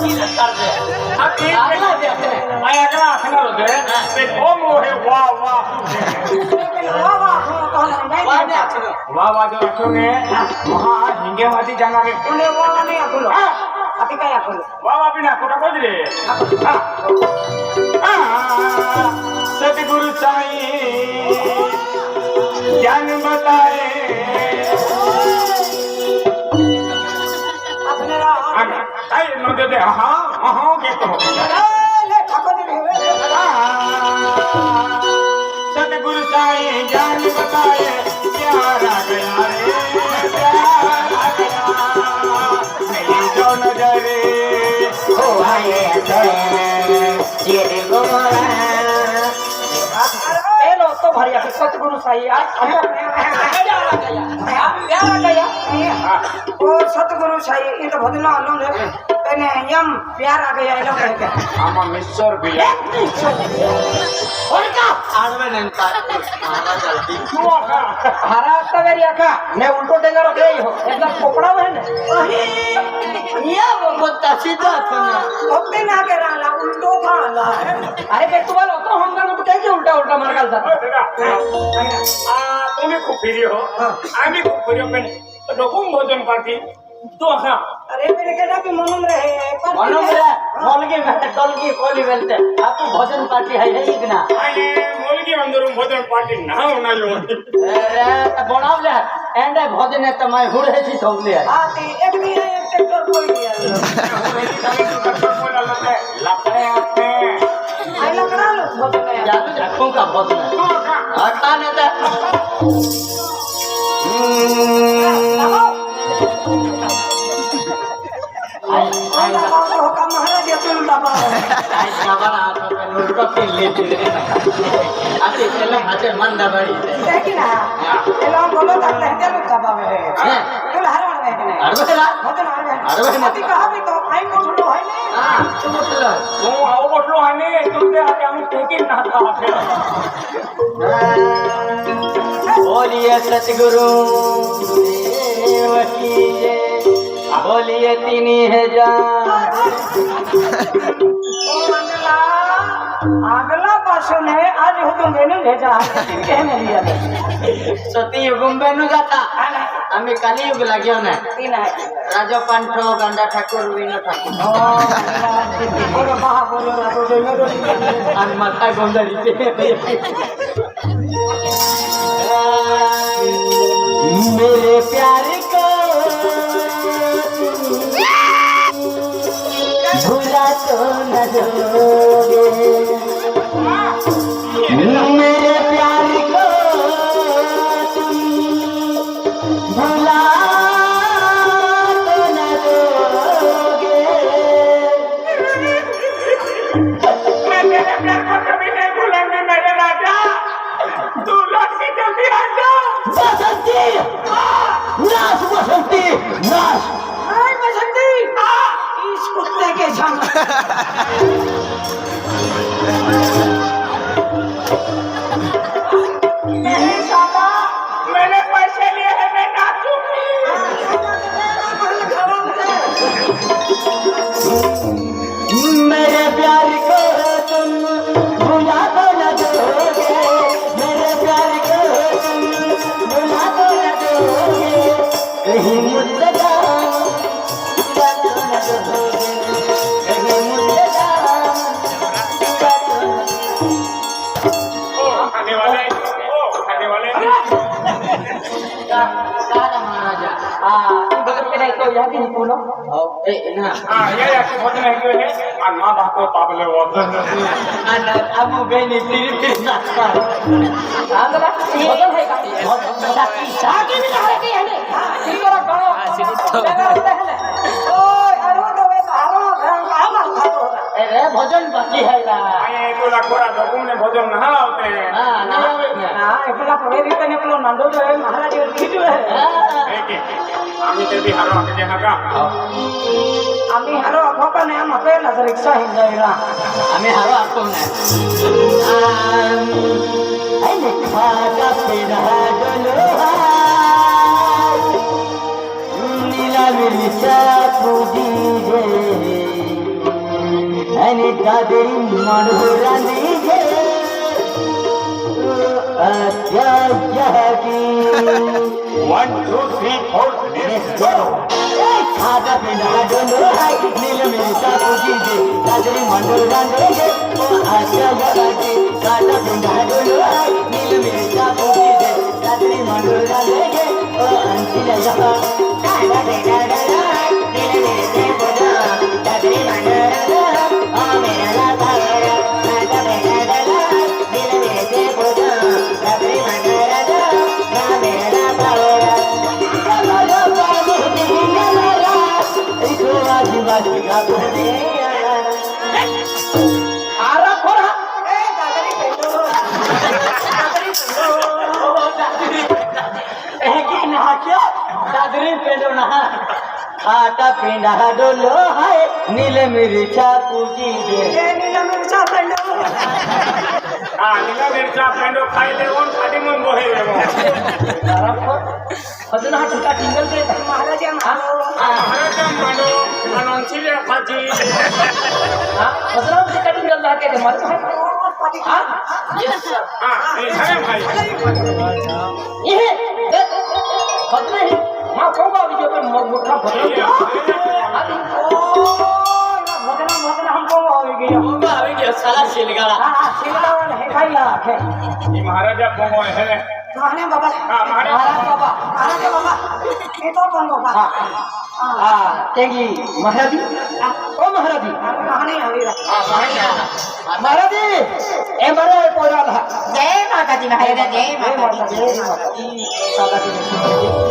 की कर दे अगला असणार होते ते ओम हे वा वा वा वा जो रखोगे वहाँ हिंगे वादी जानागे वा वा बिना कोटा खोज रे सतगुरु साईं ज्ञान बताए काय म्हणते ते हा हा घेतो सतगुरु साईं ज्ञान बताए प्यारा गया रे प्यारा गया मेरी जो नजरे हो आए ये देखो तो भरिया सतगुरु साईं सतगुरु साईं ये तो भजन यम प्यार आ गया ये लोग कहते हैं आमा मिस्टर भैया और का आडवे नेंता मारा जल्दी तू आका हरा तवेरी आका ने उल्टो टेंगा रख रही हो एकदम कोपड़ा में है ये वो सीधा था ना ओपे ना के राला उल्टो था ला अरे पे तू वाला तो हम ना कैसे उल्टा उल्टा मार गालता तुम्ही खूप फिरी हो आम्ही खूप फिरी हो पण डोकून भोजन पार्टी तू आका अरे मेरे केटा भी मनम रहे मनम रे मोलगी में टोलगी कोली बेलते आपको भोजन पार्टी है यही कि ना आणि मोलगी अंदर भोजन पार्टी ना होना जो अरे बनाव ले एंड भोजन है तो मैं हुड़े छी थोगले है आती एक भी है एक ट्रैक्टर कोई दिया लकड़े आते आई लकड़ा लो भोजन है जादू रखूं का भोजन तू आका आता ने तो महाराज अपन बाबा आई खबर आता है लुटको के लेते आते चलो हाथे मन दबड़ी देखी ना ये लोग बोलो तक लहते लोग बाबा में तो हरवाड़ में है अरबेला भजन अरबे अभी कहा भी तो आई मोठलो है ने हां तुम बोलो तू आओ बसलो आणि तुमचे हाते आम्ही टेकिन ना बोलिए सतगुरु देव की जय बोलिए तीनी है जान अगला पासुन है आज हो तुम मेनू भेजा कहने लिया सती युगम बेनु जाता हमें काली युग लाग्यो ना तीन है राजा पंठो गंडा ठाकुर विनो ठाकुर बोलो बाहा बोलो राजो बोलो अन माता गोंदरी मेरे प्यार को भूला तो न दोगे मेरे प्यार को तुम भूला तो न दोगे मैं तेरे प्यार को कभी नहीं भूलूंगी मेरे राजा तू लौट के जल्दी आ जा बसंती नाश बसंती नाश हाय बसंती इस कुत्ते के संग नहीं साला मैंने पैसे लिए हैं मैं नाचूंगी मेरे प्यार को तुम भुला तो न दोगे मेरे प्यार को तुम भुला तो न दोगे कहीं मुझसे भुला तो न दोगे कहीं मुझसे भुला तो न ओ खाने वाले सारा महाराजा बगल में नहीं तो यह भी नहीं बोलो ए ना हाँ ये ऐसे भोजन है क्यों है और माँ बाप को पागल हो अब बेनी तीर नाचता आंदोला बदल है का साकी भी ना है कि है ठीक है करो लगा होता है ना ओए अरे तो वे तारो रंग का मार खातो अरे भोजन बाकी है ना आये तो लाखोरा डॉक्टर ने भोजन ना होते हैं हां ना हां एकला पवे भी कने पलो नंदो जो है महाराज और खीजो है आम्ही ते भी हारो आके जहां का आम्ही हारो अफोका ने हम अपे नजर रिक्शा हिं जाएगा हमें हारो आपको ना अने खादा पेड़ा डलोहा नीला मिर्चा पूजी जे એને દાદરી મનોરાની છે અત્યાગી 1 2 3 4 let's go ખાધા પીના ડોલો હાય નીલ મિલતા પૂજી દે દાદરી મનોરાની છે અત્યાગી ખાધા પીના ડોલો હાય નીલ મિલતા પૂજી દે દાદરી મનોરાની છે અંતિલ યહા ખાધા પીના ડોલો હાય નીલ મિલતા પૂજા દાદરી મનોરાની આ મેરા તારા ખાધા પીના ડોલો હાય નીલ મિલતા પૂજા દાદરી મનોરાની ના મેરા તારા આરા ખોરા ખાટા પીંડા ડોલો હાય નીલ મિરચા પૂજી દે આ લીલા મિરચા પેંડો ખાઈ લેવો ને ખાડી મન બોહે લેવો આરા ખોર ભજન હા ટકા ટિંગલ દે મહારાજા મહારાજા પેંડો અનોંસી લે ખાજી હા ભજન હા ટકા ટિંગલ દા કે મારે હા યસ સર હા એ છે ભાઈ એ ભજન હે માં કોબા આવી ગયો પણ મોટા ભજન આવી ભજન हमको આવી ગયો સાલા શિલગાળા હા શિલગાળા હે ખાઈલા હે એ મહારાજા કોંગો હે ને માને બાબા હા મહારાજા બાબા એ તો કોણ બાબા હા તેગી મહારાજી ઓ મહારાજી માને આવી હા મહારાજા મહારાજી એ મારે પોરાલ જય માતાજી મહારાજા જય જય માતાજી સાદાજી